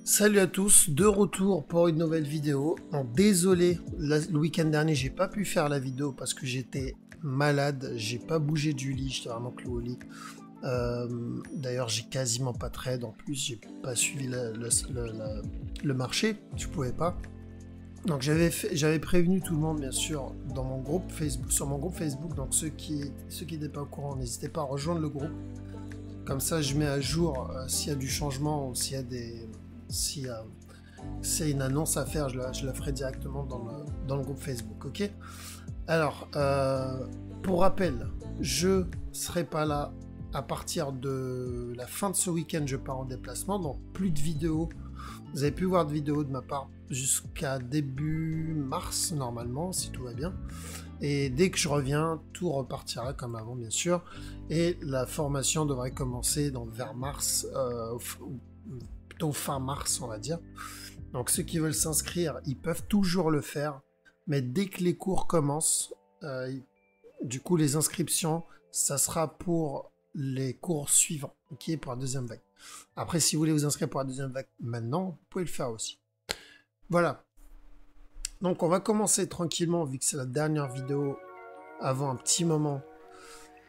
Salut à tous, de retour pour une nouvelle vidéo. Bon, désolé, le week-end dernier j'ai pas pu faire la vidéo parce que j'étais malade, j'ai pas bougé du lit, j'étais vraiment cloué au lit. D'ailleurs j'ai quasiment pas trade, en plus j'ai pas suivi le marché, je pouvais pas. Donc j'avais prévenu tout le monde bien sûr dans mon groupe Facebook, sur mon groupe Facebook, donc ceux qui n'étaient pas au courant, n'hésitez pas à rejoindre le groupe. Comme ça je mets à jour s'il y a du changement ou s'il y a des... Si c'est une annonce à faire, je la ferai directement dans le groupe Facebook, ok? Alors, pour rappel, je serai pas là à partir de la fin de ce week-end, je pars en déplacement, donc plus de vidéos. Vous avez pu voir de vidéos de ma part jusqu'à début mars, normalement, si tout va bien. Et dès que je reviens, tout repartira comme avant, bien sûr. Et la formation devrait commencer donc vers mars, plutôt fin mars, on va dire. Donc ceux qui veulent s'inscrire, ils peuvent toujours le faire, mais dès que les cours commencent, du coup les inscriptions, ça sera pour les cours suivants, ok, pour la deuxième vague. Après, si vous voulez vous inscrire pour la deuxième vague maintenant, vous pouvez le faire aussi. Voilà. Donc on va commencer tranquillement, vu que c'est la dernière vidéo avant un petit moment.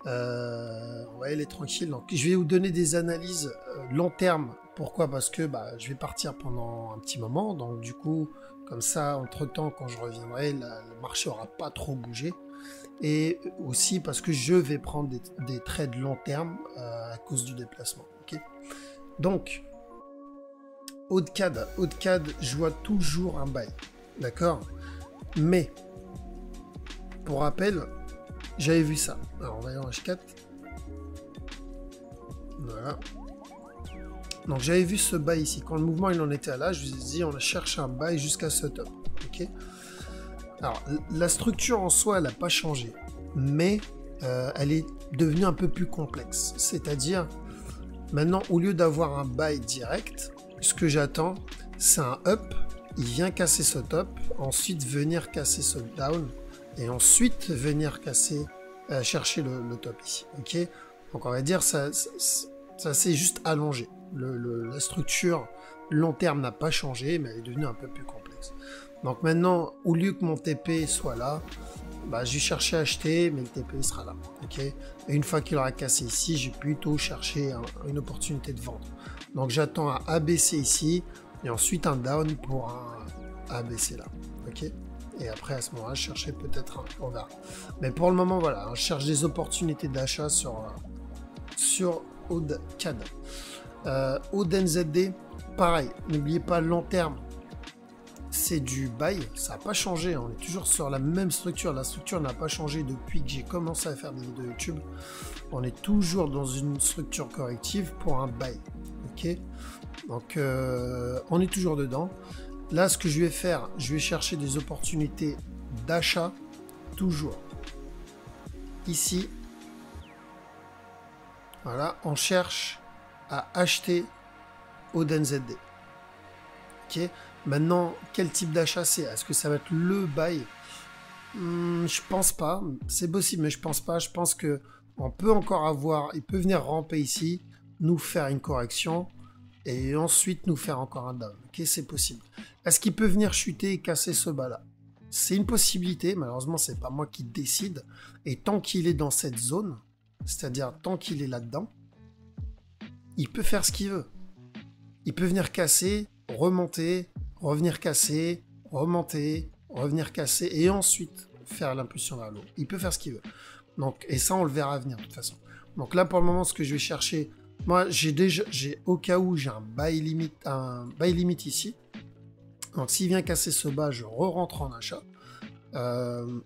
On va aller tranquille. Donc je vais vous donner des analyses long terme. Pourquoi? Parce que je vais partir pendant un petit moment, donc du coup, comme ça, entre-temps, quand je reviendrai, le marché aura pas trop bougé. Et aussi parce que je vais prendre des trades long terme à cause du déplacement. Okay, donc, haut de CAD, je vois toujours un buy. D'accord? Mais, pour rappel, j'avais vu ça. Alors, on va aller en H4. Voilà. Donc j'avais vu ce buy ici. Quand le mouvement il en était là, je vous ai dit on cherche un buy jusqu'à ce top. Ok. Alors la structure en soi elle n'a pas changé, mais elle est devenue un peu plus complexe. C'est-à-dire maintenant au lieu d'avoir un buy direct, ce que j'attends c'est un up. Il vient casser ce top, ensuite venir casser ce down et ensuite venir casser, chercher le top ici. Ok. Donc on va dire ça s'est juste allongé. La structure long terme n'a pas changé, mais elle est devenue un peu plus complexe. Donc maintenant, au lieu que mon TP soit là, j'ai cherché à acheter, mais le TP sera là. Okay, et une fois qu'il aura cassé ici, j'ai plutôt cherché une opportunité de vendre. Donc j'attends un ABC ici, et ensuite un down pour un ABC là. Okay, et après à ce moment-là, je cherchais peut-être on verra. Mais pour le moment, voilà, je cherche des opportunités d'achat sur ODCAD. ODNZD, pareil, n'oubliez pas long terme, c'est du buy, ça n'a pas changé, on est toujours sur la même structure, la structure n'a pas changé depuis que j'ai commencé à faire des vidéos YouTube, on est toujours dans une structure corrective pour un buy, ok, donc on est toujours dedans. Là ce que je vais faire, je vais chercher des opportunités d'achat, toujours, ici, voilà, on cherche à acheter ODNZD. Ok. Maintenant, quel type d'achat c'est? Est-ce que ça va être le buy? Je pense pas. C'est possible, mais je pense pas. Je pense que on peut encore avoir. Il peut venir ramper ici, nous faire une correction et ensuite nous faire encore un down. Ok, c'est possible. Est-ce qu'il peut venir chuter et casser ce bas-là? C'est une possibilité. Malheureusement, c'est pas moi qui décide. Et tant qu'il est dans cette zone, c'est-à-dire tant qu'il est là-dedans, il peut faire ce qu'il veut. Il peut venir casser, remonter, revenir casser, remonter, revenir casser, et ensuite faire l'impulsion vers le haut. Il peut faire ce qu'il veut. Donc, et ça, on le verra venir de toute façon. Donc là, pour le moment, ce que je vais chercher, moi, j'ai au cas où j'ai un buy limit ici. Donc, s'il vient casser ce bas, je re-rentre en achat.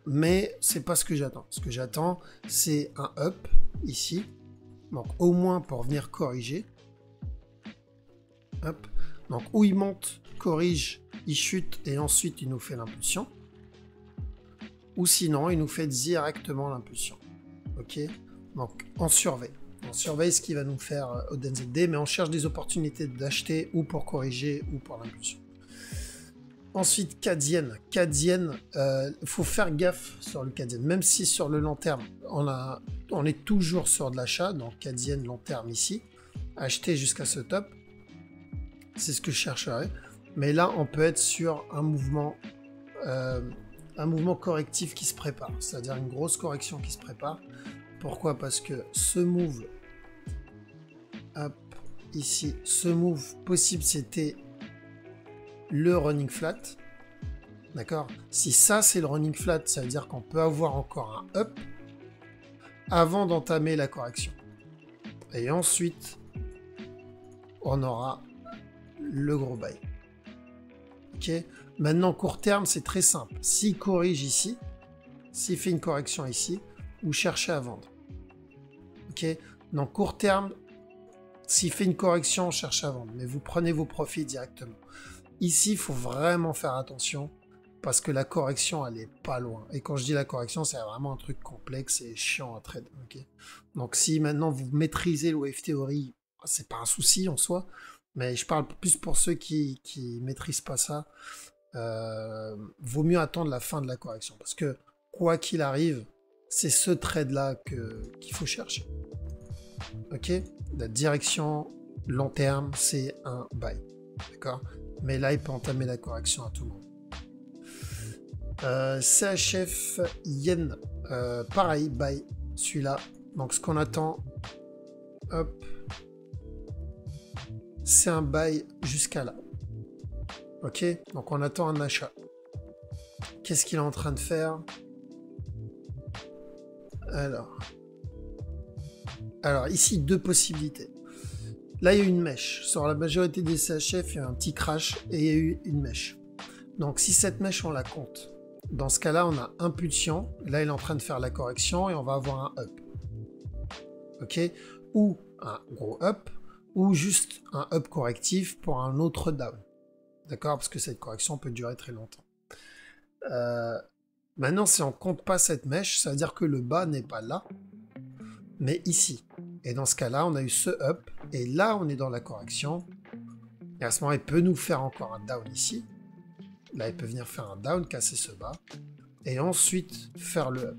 Mais c'est pas ce que j'attends. Ce que j'attends, c'est un up ici. Donc au moins pour venir corriger. Hop. Donc où il monte, corrige, il chute et ensuite il nous fait l'impulsion. Ou sinon il nous fait directement l'impulsion. Ok. Donc on surveille. On surveille ce qu'il va nous faire ODNZD, mais on cherche des opportunités d'acheter ou pour corriger ou pour l'impulsion. Ensuite, CAD-Yen. CAD-Yen, faut faire gaffe sur le CAD-Yen. Même si sur le long terme, on est toujours sur de l'achat. Donc CAD-Yen long terme ici. Acheter jusqu'à ce top. c'est ce que je chercherais. Mais là, on peut être sur un mouvement correctif qui se prépare, c'est-à-dire une grosse correction qui se prépare. Pourquoi? Parce que ce move, hop, ici, ce move possible, c'était le running flat. D'accord? Si ça, c'est le running flat, ça veut dire qu'on peut avoir encore un up avant d'entamer la correction. Et ensuite, on aura le gros buy. Ok? Maintenant, court terme, c'est très simple. S'il corrige ici, s'il fait une correction ici, vous cherchez à vendre. Ok? Donc, court terme, s'il fait une correction, on cherche à vendre. Mais vous prenez vos profits directement. Ici, il faut vraiment faire attention parce que la correction, elle est pas loin. Et quand je dis la correction, c'est vraiment un truc complexe et chiant à trade. Okay? Donc, si maintenant vous maîtrisez le wave theory, c'est pas un souci en soi. Mais je parle plus pour ceux qui maîtrisent pas ça. Vaut mieux attendre la fin de la correction. Parce que, quoi qu'il arrive, c'est ce trade-là qu'il faut chercher. Ok? La direction long terme, c'est un buy. D'accord? Mais là, il peut entamer la correction à tout moment. CHF Yen, pareil, buy, celui-là. Donc, ce qu'on attend, hop, c'est un buy jusqu'à là. Ok? Donc, on attend un achat. Qu'est-ce qu'il est en train de faire? Alors, ici, deux possibilités. Là, il y a une mèche. Sur la majorité des CHF, il y a un petit crash et il y a eu une mèche. Donc, si cette mèche, on la compte, dans ce cas-là, on a impulsion. Là, il est en train de faire la correction et on va avoir un up. Ok? Ou un gros up, ou juste un up correctif pour un autre down. D'accord? Parce que cette correction peut durer très longtemps. Maintenant, si on ne compte pas cette mèche, ça veut dire que le bas n'est pas là, mais ici. Et dans ce cas-là, on a eu ce up, et là, on est dans la correction. Et à ce moment, il peut nous faire encore un down ici. Là, il peut venir faire un down, casser ce bas, et ensuite faire le up.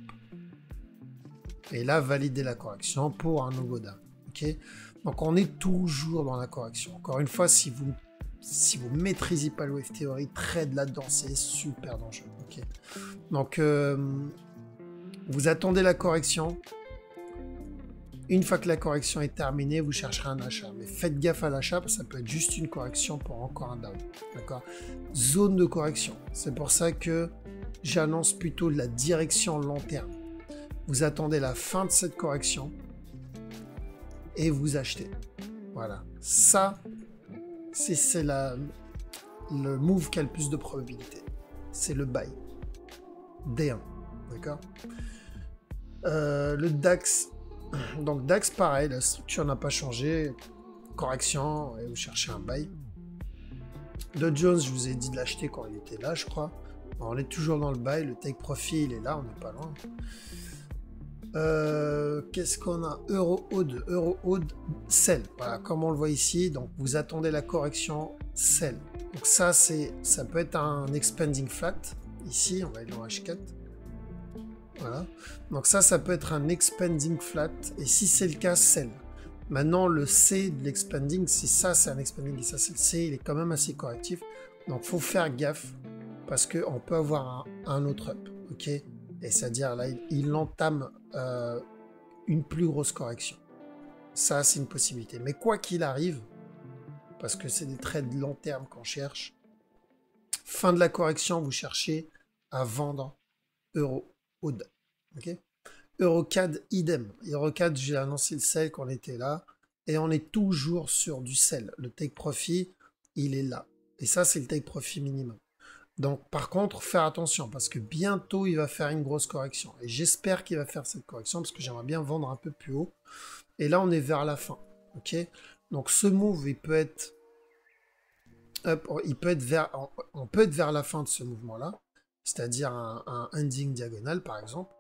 Et là, valider la correction pour un nouveau down. Okay? Donc, on est toujours dans la correction. Encore une fois, si vous maîtrisez pas le wave theory, trade là-dedans, c'est super dangereux. Okay? Donc, vous attendez la correction. Une fois que la correction est terminée, vous chercherez un achat. Mais faites gaffe à l'achat, parce que ça peut être juste une correction pour encore un down. D'accord? Zone de correction. C'est pour ça que j'annonce plutôt la direction long terme. Vous attendez la fin de cette correction et vous achetez. Voilà. Ça, c'est le move qui a le plus de probabilité. C'est le buy. D1. D'accord? Le DAX. Donc DAX, pareil, la structure n'a pas changé. Correction, et vous cherchez un buy. Dow Jones, je vous ai dit de l'acheter quand il était là, je crois. Bon, on est toujours dans le buy, le take profit, il est là, on n'est pas loin. Qu'est-ce qu'on a? Euro-Aude, sell. Voilà, comme on le voit ici, donc vous attendez la correction, sell. Donc ça peut être un expanding flat. Ici, on va aller dans H4. Voilà. Donc ça peut être un expanding flat. Et si c'est le cas, sell. Maintenant, le C de l'expanding, si ça c'est un expanding et ça c'est le C, il est quand même assez correctif. Donc, faut faire gaffe parce qu'on peut avoir un autre up. Ok? Et c'est-à-dire là, il entame une plus grosse correction. Ça, c'est une possibilité. Mais quoi qu'il arrive, parce que c'est des trades long terme qu'on cherche, fin de la correction, vous cherchez à vendre Euro-Aude. Ok? Eurocad, idem. Eurocad, j'ai annoncé le sell qu'on était là. Et on est toujours sur du sell. Le take profit, il est là. Et ça, c'est le take profit minimum. Donc, par contre, faire attention, parce que bientôt, il va faire une grosse correction. Et j'espère qu'il va faire cette correction, parce que j'aimerais bien vendre un peu plus haut. Et là, on est vers la fin. Ok? Donc, ce move, il peut être... on peut être vers la fin de ce mouvement-là. C'est-à-dire un ending diagonal, par exemple.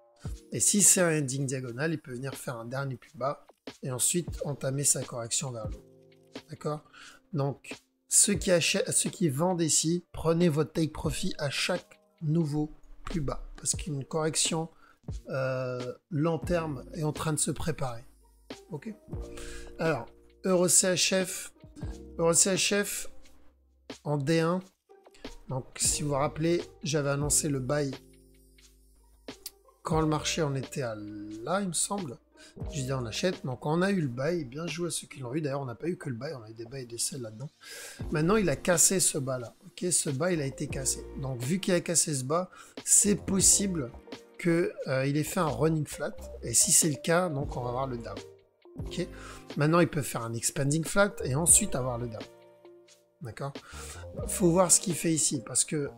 Et si c'est un ending diagonal, il peut venir faire un dernier plus bas et ensuite entamer sa correction vers le haut. D'accord? Donc, ceux qui vendent ici, prenez votre take profit à chaque nouveau plus bas. Parce qu'une correction long terme est en train de se préparer. Ok? Alors, EuroCHF, en D1. Donc, si vous vous rappelez, j'avais annoncé le buy quand le marché en était à là, il me semble. J'ai dit on achète. Donc, on a eu le buy. Bien joué à ceux qui l'ont eu. D'ailleurs, on n'a pas eu que le buy. On a eu des buys et des sells là-dedans. Maintenant, il a cassé ce bas-là. Ok, ce bas, il a été cassé. Donc, vu qu'il a cassé ce bas, c'est possible qu'il ait fait un running flat. Et si c'est le cas, donc on va avoir le down. Ok. Maintenant, il peut faire un expanding flat et ensuite avoir le down. D'accord. Faut voir ce qu'il fait ici parce que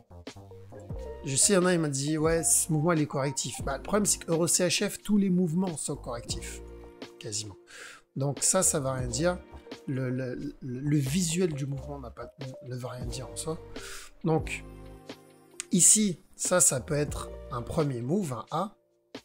je sais, il y en a, il m'a dit ouais, ce mouvement il est correctif. Bah, le problème c'est que EuroCHF, tous les mouvements sont correctifs, quasiment. Donc ça va rien dire. Le visuel du mouvement ne veut rien dire en soi. Donc ici, ça peut être un premier move, un A.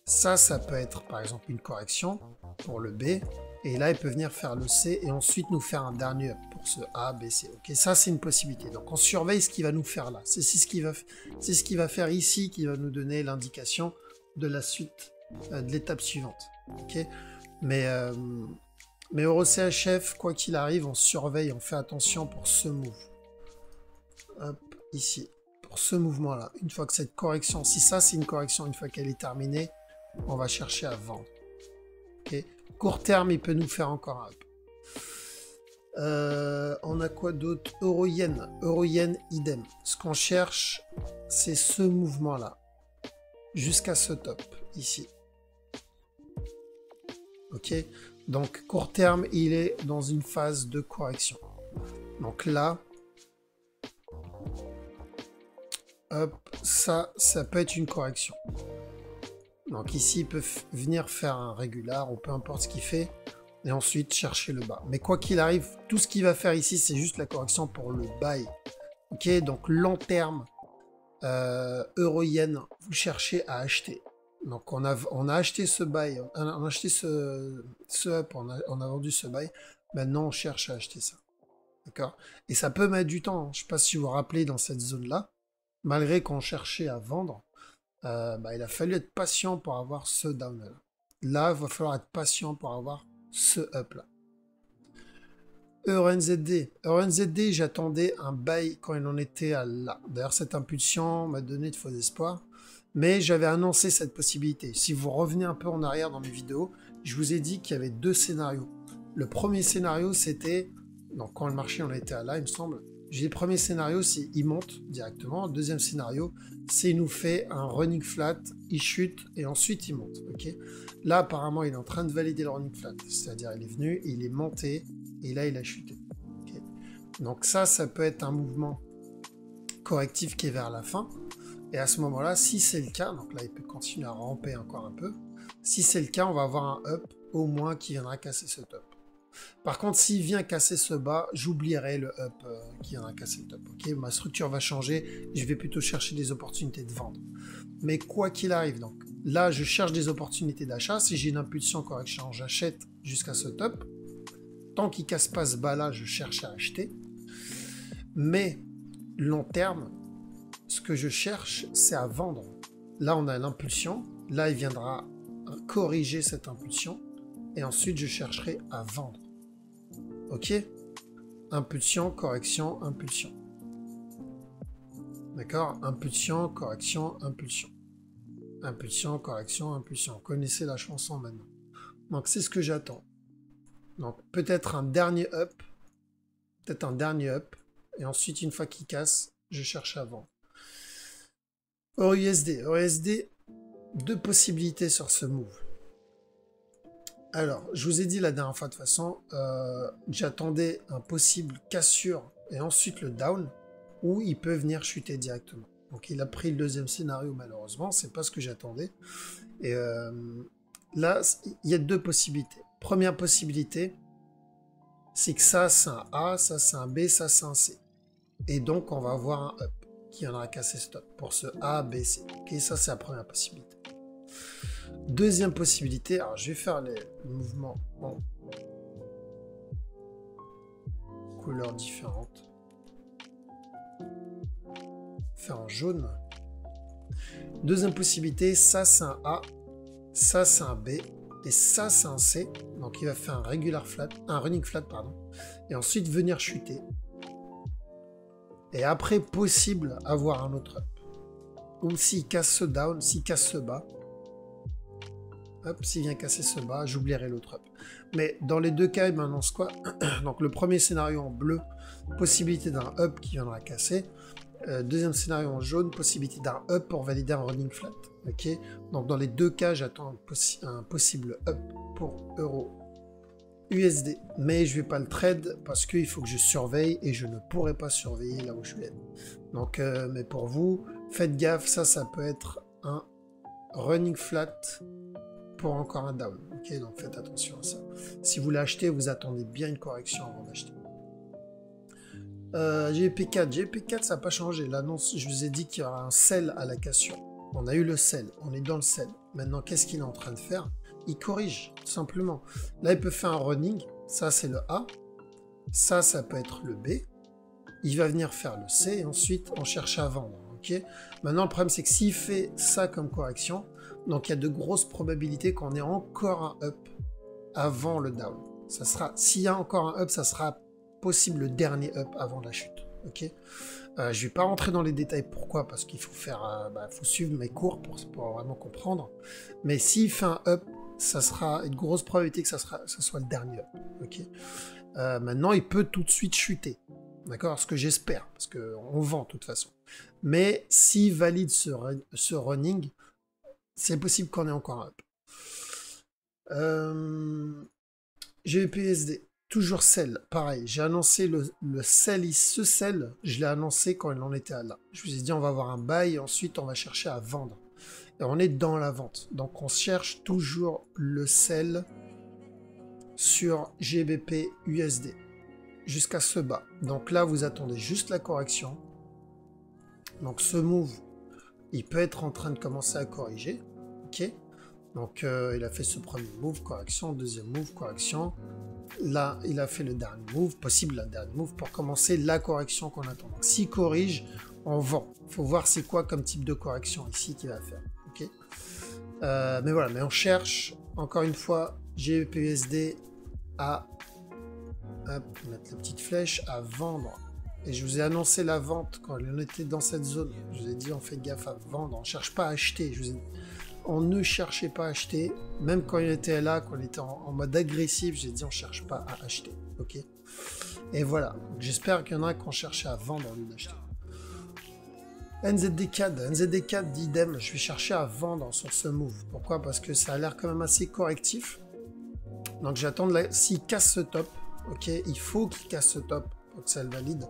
Ça peut être par exemple une correction pour le B. Et là, il peut venir faire le C et ensuite nous faire un dernier up pour ce A, B, C. Ok, ça c'est une possibilité. Donc on surveille ce qu'il va nous faire là. C'est ce qu'il va faire ici qui va nous donner l'indication de la suite de l'étape suivante. Ok, mais EuroCHF, quoi qu'il arrive, on surveille, on fait attention pour ce move. Hop, ici, pour ce mouvement-là. Une fois que cette correction, si ça c'est une correction, une fois qu'elle est terminée, on va chercher à vendre. Ok. Court terme, il peut nous faire encore un up. On a quoi d'autre? Euro-yen. Euro-yen, idem. Ce qu'on cherche, c'est ce mouvement-là. Jusqu'à ce top, ici. Ok. Donc, court terme, il est dans une phase de correction. Donc là, hop, ça peut être une correction. Donc ici, il peut venir faire un régular ou peu importe ce qu'il fait. Et ensuite, chercher le bas. Mais quoi qu'il arrive, tout ce qu'il va faire ici, c'est juste la correction pour le buy. Ok, donc long terme, euro-yen, vous cherchez à acheter. Donc on a acheté ce buy, on a acheté ce up, on a vendu ce buy. Maintenant, on cherche à acheter ça. D'accord. Et ça peut mettre du temps. Je ne sais pas si vous vous rappelez dans cette zone-là, malgré qu'on cherchait à vendre, il a fallu être patient pour avoir ce down là. Là, il va falloir être patient pour avoir ce up là. EURNZD. EURNZD, j'attendais un buy quand il en était à là. D'ailleurs, cette impulsion m'a donné de faux espoirs. Mais j'avais annoncé cette possibilité. Si vous revenez un peu en arrière dans mes vidéos, je vous ai dit qu'il y avait deux scénarios. Le premier scénario, c'était, donc quand le marché en était à là, il me semble, j'ai le premier scénario, c'est il monte directement. Le deuxième scénario, c'est il nous fait un running flat, il chute et ensuite il monte. Ok. Là, apparemment, il est en train de valider le running flat. C'est-à-dire, il est venu, il est monté et là, il a chuté. Okay. Donc ça peut être un mouvement correctif qui est vers la fin. Et à ce moment-là, si c'est le cas, donc là, il peut continuer à ramper encore un peu. Si c'est le cas, on va avoir un up au moins qui viendra casser ce top. Par contre, s'il vient casser ce bas, j'oublierai le up qui viendra casser le top. Okay, ma structure va changer. Je vais plutôt chercher des opportunités de vendre. Mais quoi qu'il arrive, donc là, je cherche des opportunités d'achat. Si j'ai une impulsion correction, j'achète jusqu'à ce top. Tant qu'il ne casse pas ce bas-là, je cherche à acheter. Mais long terme, ce que je cherche, c'est à vendre. Là, on a l'impulsion. Là, il viendra corriger cette impulsion. Et ensuite, je chercherai à vendre. Ok? Impulsion, correction, impulsion. D'accord? Impulsion, correction, impulsion. Impulsion, correction, impulsion. Vous connaissez la chanson maintenant. Donc, c'est ce que j'attends. Donc, peut-être un dernier up. Peut-être un dernier up. Et ensuite, une fois qu'il casse, je cherche à vendre. EURUSD. EURUSD, deux possibilités sur ce move. Alors, je vous ai dit la dernière fois de toute façon, j'attendais un possible cassure et ensuite le down, où il peut venir chuter directement. Donc il a pris le deuxième scénario malheureusement, c'est pas ce que j'attendais. Et là, il y a deux possibilités. Première possibilité, c'est que ça c'est un A, ça c'est un B, ça c'est un C. Et donc on va avoir un up qui viendra casser stop pour ce A, B, C. Ok, ça c'est la première possibilité. Deuxième possibilité, alors je vais faire les mouvements en couleurs différentes. Faire en jaune. Deuxième possibilité, ça c'est un A, ça c'est un B, et ça c'est un C. Donc il va faire un regular flat, un running flat, pardon. Et ensuite venir chuter. Et après, possible avoir un autre up. Ou s'il casse ce down, s'il casse ce bas, hop, s'il vient casser ce bas, j'oublierai l'autre up. Mais dans les deux cas, il m'annonce quoi? Donc le premier scénario en bleu, possibilité d'un up qui viendra casser. Deuxième scénario en jaune, possibilité d'un up pour valider un running flat. Ok. Donc dans les deux cas, j'attends un possible up pour euro USD. Mais je vais pas le trade parce qu'il faut que je surveille et je ne pourrai pas surveiller là où je vais. Donc, mais pour vous, faites gaffe, ça peut être un running flat pour encore un down. Ok, donc faites attention à ça. Si vous l'achetez, vous attendez bien une correction avant d'acheter. GP4. GP4, ça n'a pas changé. L'annonce, je vous ai dit qu'il y aura un sell à la cassure. On a eu le sell, on est dans le sell. Maintenant, qu'est-ce qu'il est en train de faire? Il corrige, tout simplement. Là, il peut faire un running. Ça, c'est le A. Ça peut être le B. Il va venir faire le C et ensuite, on cherche à vendre. Okay. Maintenant, le problème, c'est que s'il fait ça comme correction, donc il y a de grosses probabilités qu'on ait encore un up avant le down. Ça sera, s'il y a encore un up, ça sera possible le dernier up avant la chute. Ok. Je vais pas rentrer dans les détails. Pourquoi? Parce qu'il faut faire, faut suivre mes cours pour vraiment comprendre. Mais s'il fait un up, ça sera une grosse probabilité que ça soit le dernier up. Ok. Maintenant, il peut tout de suite chuter. D'accord? Ce que j'espère, parce qu'on vend de toute façon. Mais s'il valide ce running, c'est possible qu'on ait encore un up. GBPUSD, toujours sell, pareil. J'ai annoncé le sell, ce sell, je l'ai annoncé quand il en était à là. Je vous ai dit, on va avoir un buy, et ensuite on va chercher à vendre. Et on est dans la vente. Donc on cherche toujours le sell sur GBP USD jusqu'à ce bas. Donc là, vous attendez juste la correction. Donc ce move, il peut être en train de commencer à corriger. Ok. Donc il a fait ce premier move, correction, deuxième move, correction. Là, il a fait le dernier move, possible le dernier move pour commencer la correction qu'on attend. Donc s'il corrige, on vend. Il faut voir c'est quoi comme type de correction ici qu'il va faire. Ok. Mais voilà, mais on cherche, encore une fois, GBPUSD à mettre la petite flèche, à vendre. Et je vous ai annoncé la vente quand on était dans cette zone. Je vous ai dit, on fait gaffe à vendre, on ne cherche pas à acheter. Je vous ai dit, on ne cherchait pas à acheter, même quand il était là, quand on était en mode agressif, j'ai dit on ne cherche pas à acheter. Ok. Et voilà. J'espère qu'il y en a qui ont cherché à vendre au lieu d'acheter. NZD4 d'idem, je vais chercher à vendre sur ce move. Pourquoi? Parce que ça a l'air quand même assez correctif. Donc j'attends s'il casse ce top. Ok, il faut qu'il casse ce top pour que ça le valide.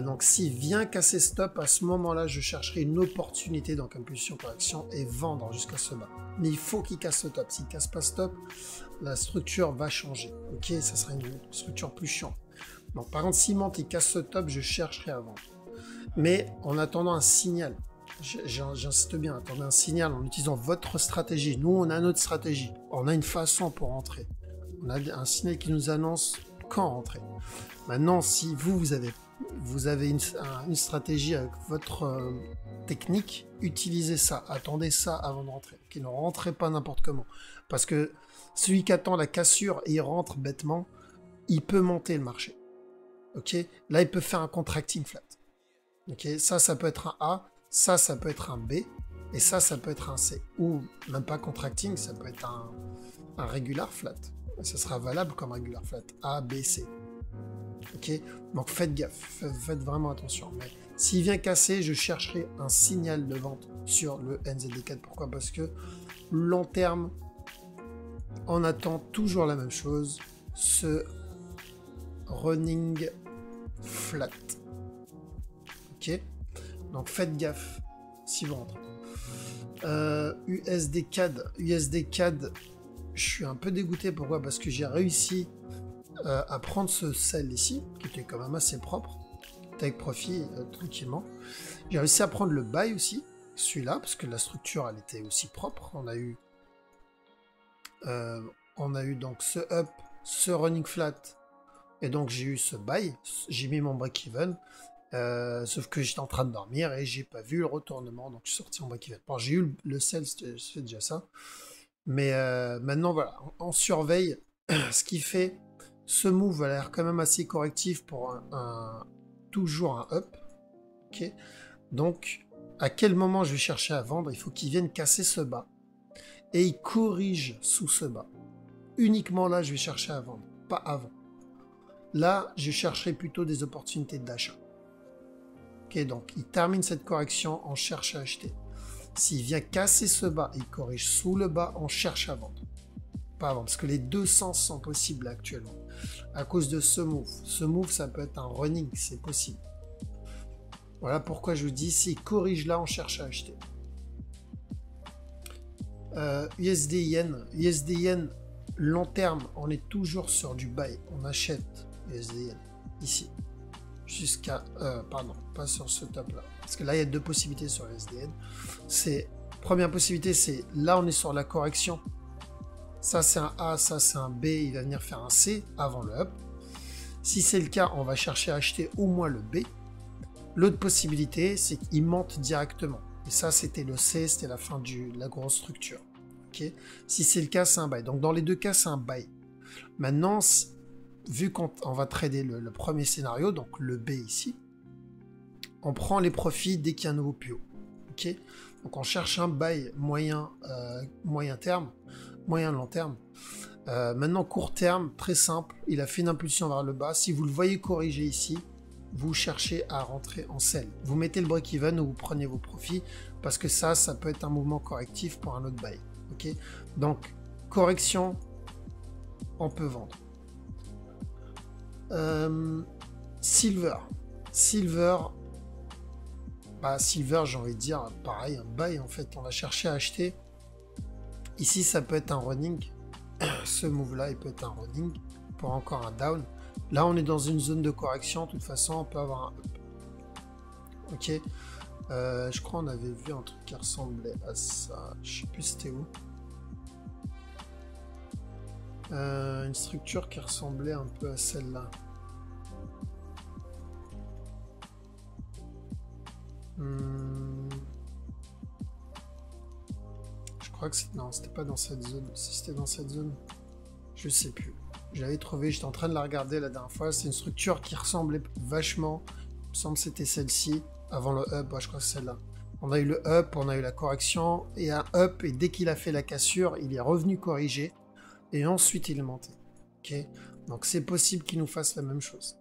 Donc s'il vient casser ce top, à ce moment-là, je chercherai une opportunité, donc impulsion correction, et vendre jusqu'à ce bas. Mais il faut qu'il casse ce top. S'il casse pas ce top, la structure va changer. Ok, ça sera une structure plus chiante. Donc par contre, s'il monte et casse ce top, je chercherai à vendre. Mais en attendant un signal, j'insiste bien, attendez un signal en utilisant votre stratégie. Nous, on a notre stratégie. On a une façon pour rentrer. On a un signal qui nous annonce quand rentrer. Maintenant, si vous avez une stratégie avec votre technique, utilisez ça. Attendez ça avant de rentrer. Okay, ne rentrez pas n'importe comment. Parce que celui qui attend la cassure et il rentre bêtement, il peut monter le marché. Ok, là, il peut faire un contracting flat. Ok, ça peut être un A, ça peut être un B, et ça peut être un C. Ou même pas contracting, ça peut être un regular flat. Ça sera valable comme regular flat. A, B, C. Ok, donc faites gaffe, faites vraiment attention. Mais s'il vient casser, je chercherai un signal de vente sur le NZD4. Pourquoi? Parce que long terme, on attend toujours la même chose, ce running flat. Ok, donc faites gaffe si vous rentrez. USD CAD, je suis un peu dégoûté. Pourquoi? Parce que j'ai réussi à prendre ce sell ici, qui était quand même assez propre, take profit tranquillement. J'ai réussi à prendre le buy aussi, celui-là, parce que la structure elle était aussi propre. On a eu donc ce up, ce running flat, et donc j'ai eu ce buy, j'ai mis mon break-even, sauf que j'étais en train de dormir et j'ai pas vu le retournement, donc je suis sorti en break-even. Bon, j'ai eu le sell, c'est déjà ça. Mais maintenant, voilà, on surveille ce qui fait. Ce move a l'air quand même assez correctif pour toujours un up. Ok. Donc, à quel moment je vais chercher à vendre? Il faut qu'il vienne casser ce bas. Et il corrige sous ce bas. Uniquement là, je vais chercher à vendre, pas avant. Là, je chercherai plutôt des opportunités d'achat. Ok, donc il termine cette correction, on cherche à acheter. S'il vient casser ce bas et il corrige sous le bas, on cherche à vendre. Pas à vendre, parce que les deux sens sont possibles actuellement. À cause de ce move. Ce move, ça peut être un running, c'est possible. Voilà pourquoi je vous dis, s'il corrige là, on cherche à acheter. USD Yen. USD Yen, long terme, on est toujours sur du buy. On achète USD Yen ici. Jusqu'à... pardon, pas sur ce top là. Parce que là, il y a deux possibilités sur USD Yen. Première possibilité, c'est là, on est sur la correction. Ça, c'est un A, ça, c'est un B. Il va venir faire un C avant le up. Si c'est le cas, on va chercher à acheter au moins le B. L'autre possibilité, c'est qu'il monte directement. Et ça, c'était le C, c'était la fin de la grosse structure. Okay. Si c'est le cas, c'est un buy. Donc, dans les deux cas, c'est un buy. Maintenant, vu qu'on va trader le premier scénario, donc le B ici, on prend les profits dès qu'il y a un nouveau plus haut. Okay. Donc, on cherche un buy moyen terme, moyen long terme. Maintenant, court terme, très simple. Il a fait une impulsion vers le bas. Si vous le voyez corriger ici, vous cherchez à rentrer en sell. Vous mettez le break-even ou vous prenez vos profits parce que ça peut être un mouvement correctif pour un autre buy. Ok, donc correction, on peut vendre. Silver, j'ai envie de dire pareil, un buy en fait. On va chercher à acheter. Ici, ça peut être un running. Ce move-là, il peut être un running pour encore un down. Là, on est dans une zone de correction. De toute façon, on peut avoir un up. Ok. Je crois qu'on avait vu un truc qui ressemblait à ça. Je sais plus c'était où. Une structure qui ressemblait un peu à celle-là. Je crois que non, c'était pas dans cette zone. Si c'était dans cette zone, je sais plus. Je l'avais trouvé, j'étais en train de la regarder la dernière fois. C'est une structure qui ressemblait vachement. Il me semble que c'était celle-ci. Avant le up, je crois que c'est celle-là. On a eu le up, on a eu la correction et un up. Et dès qu'il a fait la cassure, il est revenu corriger. Et ensuite, il est monté. Ok. Donc, c'est possible qu'il nous fasse la même chose.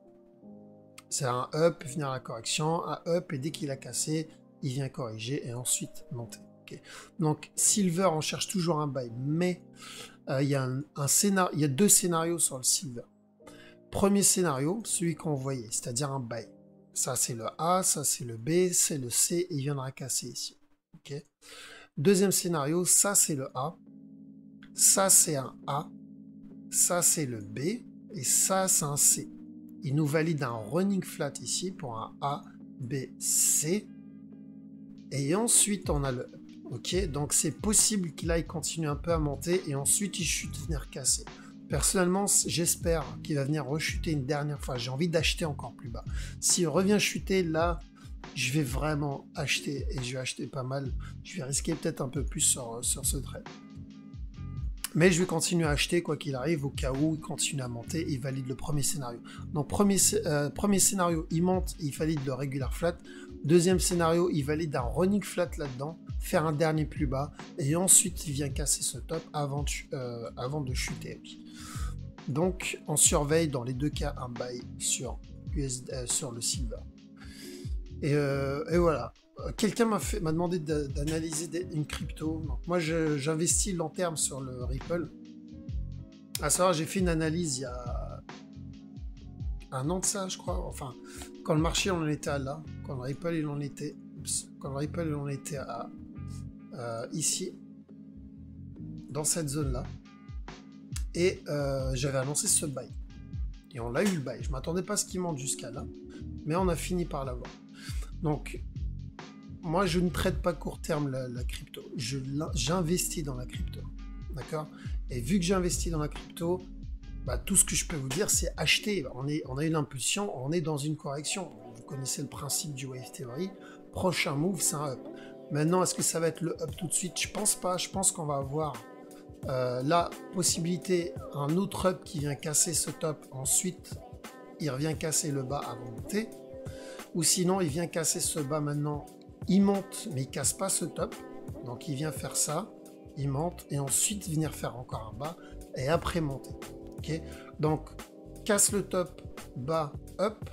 C'est un up, venir à la correction, un up, et dès qu'il a cassé, il vient corriger et ensuite monter. Okay. Donc, silver, on cherche toujours un buy, mais il y a il y a deux scénarios sur le silver. Premier scénario, celui qu'on voyait, c'est-à-dire un buy. Ça, c'est le A, ça, c'est le B, c'est le C, et il viendra casser ici. Okay. Deuxième scénario, ça, c'est le A, ça, c'est un A, ça, c'est le B, et ça, c'est un C. Il nous valide un running flat ici pour un A, B, C. Et ensuite, on a le... Ok, donc c'est possible qu'il aille continuer un peu à monter et ensuite il chute, venir casser. Personnellement, j'espère qu'il va venir rechuter une dernière fois. J'ai envie d'acheter encore plus bas. S'il revient chuter, là, je vais vraiment acheter et je vais acheter pas mal. Je vais risquer peut-être un peu plus sur ce trade. Mais je vais continuer à acheter quoi qu'il arrive au cas où il continue à monter et il valide le premier scénario. Donc premier scénario, il monte, il valide le regular flat. Deuxième scénario, il valide un running flat là-dedans, faire un dernier plus bas et ensuite il vient casser ce top avant de chuter. Donc on surveille dans les deux cas un buy sur le silver. Et voilà. Quelqu'un m'a demandé d'analyser une crypto. Donc, moi, j'investis long terme sur le Ripple. À savoir, j'ai fait une analyse il y a un an de ça, je crois. Enfin, quand le marché on en était à là, quand le Ripple il en était, à ici, dans cette zone-là. Et j'avais annoncé ce buy. Et on l'a eu le buy. Je m'attendais pas à ce qu'il monte jusqu'à là, mais on a fini par l'avoir. Donc moi, je ne traite pas court terme la crypto. J'investis dans la crypto. D'accord? Et vu que j'investis dans la crypto, bah, tout ce que je peux vous dire, c'est acheter. On a eu l'impulsion, on est dans une correction. Vous connaissez le principe du wave theory. Prochain move, c'est un up. Maintenant, est-ce que ça va être le up tout de suite? Je pense pas. Je pense qu'on va avoir la possibilité, un autre up qui vient casser ce top. Ensuite, il revient casser le bas avant de monter. ou sinon il vient casser ce bas maintenant, il monte mais il casse pas ce top, donc il vient faire ça, il monte et ensuite venir faire encore un bas et après monter. Ok, donc casse le top, bas, up,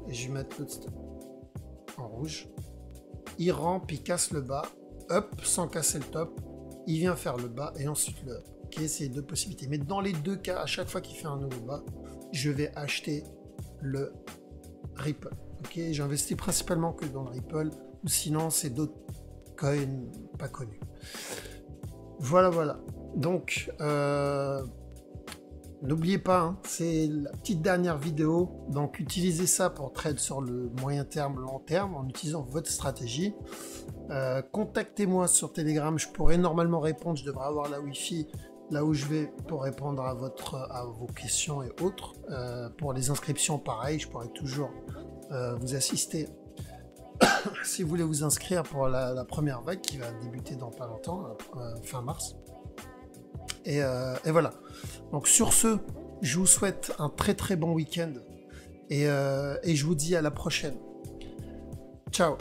et je vais mettre le stop en rouge, il rampe, il casse le bas, up sans casser le top, il vient faire le bas et ensuite le up. Ok, c'est les deux possibilités, mais dans les deux cas, à chaque fois qu'il fait un nouveau bas, je vais acheter le Ripple. Ok, j'investis principalement que dans le Ripple, ou sinon c'est d'autres coins pas connus. Voilà, voilà. Donc, n'oubliez pas, hein, c'est la petite dernière vidéo. Donc, utilisez ça pour trade sur le moyen terme, long terme, en utilisant votre stratégie. Contactez-moi sur Telegram, je pourrai normalement répondre. Je devrais avoir la Wi-Fi là où je vais pour répondre à vos questions et autres. Pour les inscriptions, pareil, je pourrai toujours vous assister si vous voulez vous inscrire pour la première vague qui va débuter dans pas longtemps, fin mars. Et voilà. Donc sur ce, je vous souhaite un très très bon week-end et je vous dis à la prochaine. Ciao.